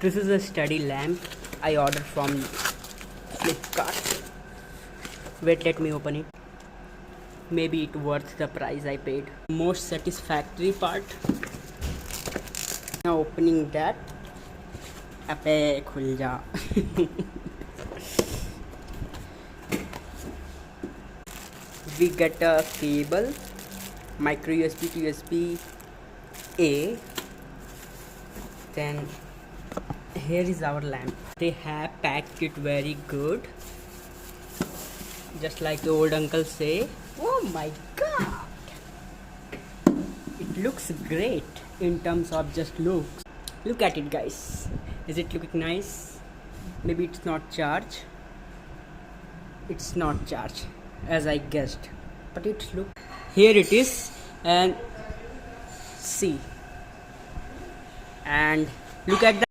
This is a study lamp I ordered from Flipkart. Wait, let me open it. Maybe it worth the price I paid. Most satisfactory part. Now opening that. अबे खुल जा. We get a cable, micro USB to USB A. Then here is our lamp. They have packed it very good, just like the old uncle say. Oh my god, it looks great in terms of just looks. Look at it, guys. Is it looking nice? Maybe it's not charged. It's not charged as I guessed, but it look. Here it is, and see, and look at the